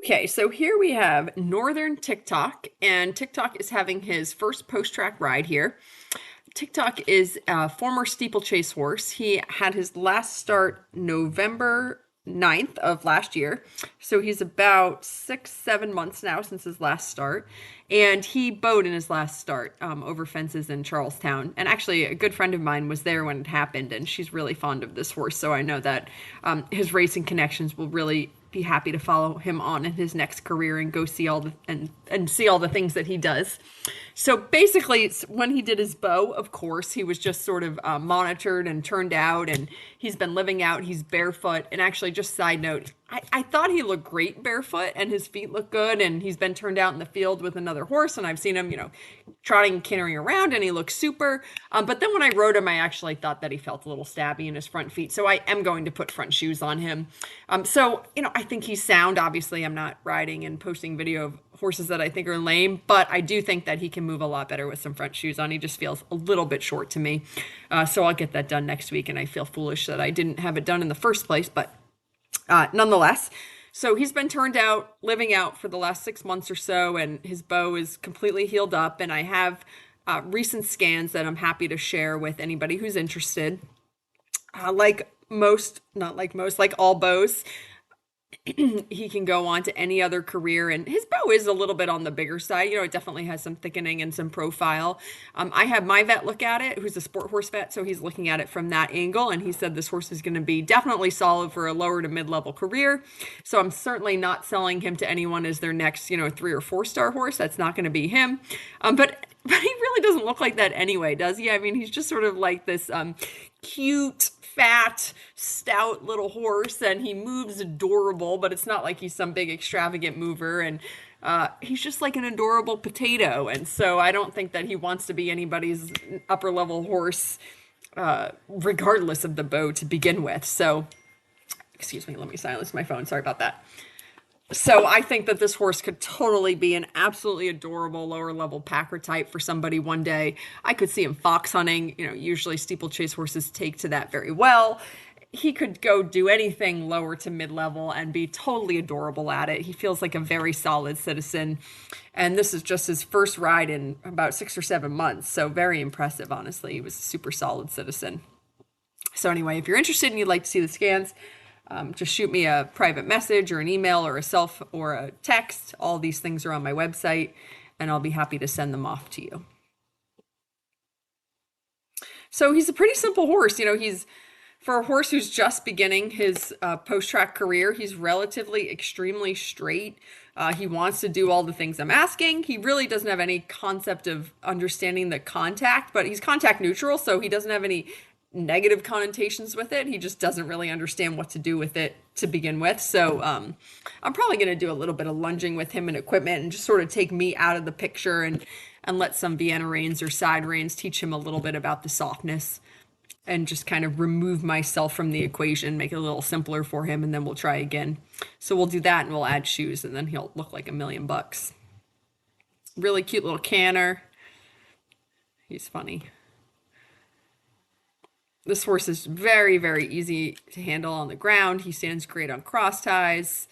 Okay, so here we have Northern Tick Tock, and Tick Tock is having his first post-track ride here. Tick Tock is a former steeplechase horse. He had his last start November 9th of last year. So he's about 6, 7 months now since his last start. And he bowed in his last start over fences in Charlestown. And actually, a good friend of mine was there when it happened, and she's really fond of this horse. So I know that his racing connections will really be happy to follow him on in his next career and go see all the and see all the things that he does. So basically, when he did his bow, of course, he was just sort of monitored and turned out, and he's been living out. He's barefoot, and actually, just side note, I thought he looked great barefoot, and his feet look good, and he's been turned out in the field with another horse, and I've seen him, trotting and cantering around, and he looks super. But then when I rode him, I actually thought that he felt a little stabby in his front feet, so I am going to put front shoes on him. I think he's sound. Obviously, I'm not riding and posting video of horses that I think are lame, but I do think that he can move a lot better with some front shoes on. He just feels a little bit short to me. So I'll get that done next week, and I feel foolish that I didn't have it done in the first place, but nonetheless. So he's been turned out, living out for the last 6 months or so, and his bow is completely healed up, and I have recent scans that I'm happy to share with anybody who's interested. Like all bows, he can go on to any other career, and his bow is a little bit on the bigger side. It definitely has some thickening and some profile. I had my vet look at it, who's a sport horse vet, so he's looking at it from that angle, and he said this horse is going to be definitely solid for a lower to mid-level career. So I'm certainly not selling him to anyone as their next 3 or 4 star horse. That's not going to be him. But he really doesn't look like that anyway, does he? I mean, he's just sort of like this cute, fat, stout little horse, and he moves adorable, but it's not like he's some big extravagant mover, and he's just like an adorable potato, and so I don't think that he wants to be anybody's upper level horse, regardless of the bow to begin with. So, excuse me, let me silence my phone. Sorry about that. So I think that this horse could totally be an absolutely adorable lower level packer type for somebody one day. I could see him fox hunting. Usually steeplechase horses take to that very well. He could go do anything lower to mid-level and be totally adorable at it. He feels like a very solid citizen. And this is just his first ride in about 6 or 7 months. So very impressive, honestly. He was a super solid citizen. So anyway, if you're interested and you'd like to see the scans, just shoot me a private message or an email or a text. All these things are on my website, and I'll be happy to send them off to you. So he's a pretty simple horse. He's for a horse who's just beginning his post-track career, he's relatively extremely straight. He wants to do all the things I'm asking. He really doesn't have any concept of understanding the contact, but he's contact neutral, so he doesn't have any negative connotations with it. He just doesn't really understand what to do with it to begin with. So I'm probably going to do a little bit of lunging with him and equipment and just sort of take me out of the picture and let some Vienna reins or side reins teach him a little bit about the softness and just kind of remove myself from the equation, make it a little simpler for him, and then we'll try again. So we'll do that, and we'll add shoes, and then he'll look like $1,000,000. Really cute little canner. He's funny. This horse is very, very easy to handle on the ground. He stands great on cross ties.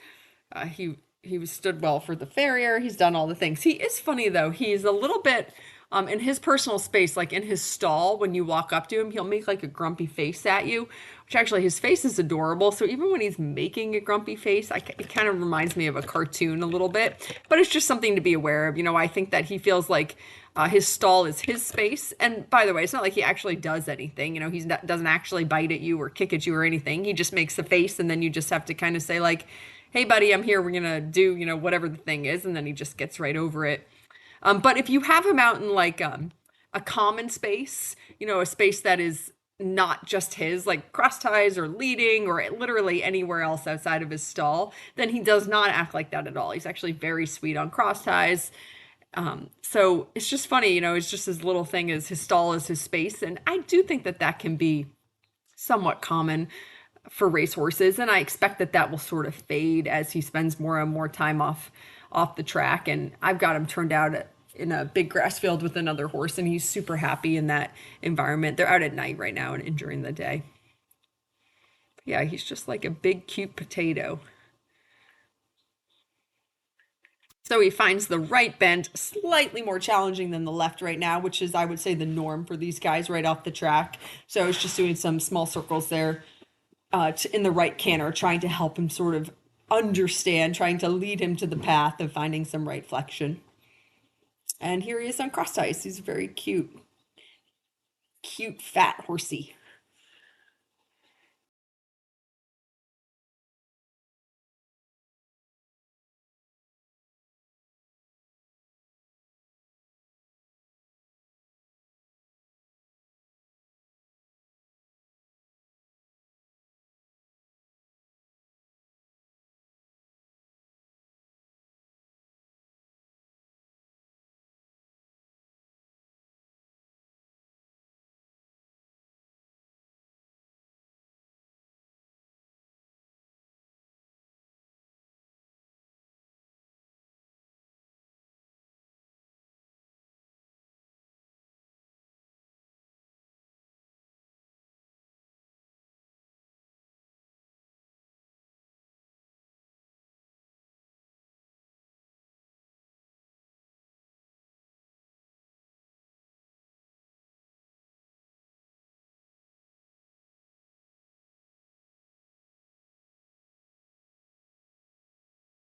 He was stood well for the farrier. He's done all the things. He is funny though. He's a little bit in his personal space, like in his stall. When you walk up to him, he'll make like a grumpy face at you. Which actually, his face is adorable. So even when he's making a grumpy face, it kind of reminds me of a cartoon a little bit. But it's just something to be aware of. I think that he feels like his stall is his space. And by the way, it's not like he actually does anything. He doesn't actually bite at you or kick at you or anything. He just makes a face, and then you just have to kind of say like, hey, buddy, I'm here. We're going to do, whatever the thing is. And then he just gets right over it. But if you have him out in like a common space, a space that is not just his, like cross ties or leading or literally anywhere else outside of his stall, then he does not act like that at all. He's actually very sweet on cross ties. So it's just funny, it's just his little thing is his stall is his space. And I do think that that can be somewhat common for racehorses. And I expect that that will sort of fade as he spends more and more time off the track. And I've got him turned out in a big grass field with another horse, and he's super happy in that environment. They're out at night right now and during the day. But yeah, he's just like a big, cute potato. So he finds the right bend slightly more challenging than the left right now, which is, I would say, the norm for these guys right off the track. So it's just doing some small circles there in the right canter, trying to help him sort of understand, trying to lead him to the path of finding some right flexion. And here he is on cross ties. He's a very cute, cute, fat horsey.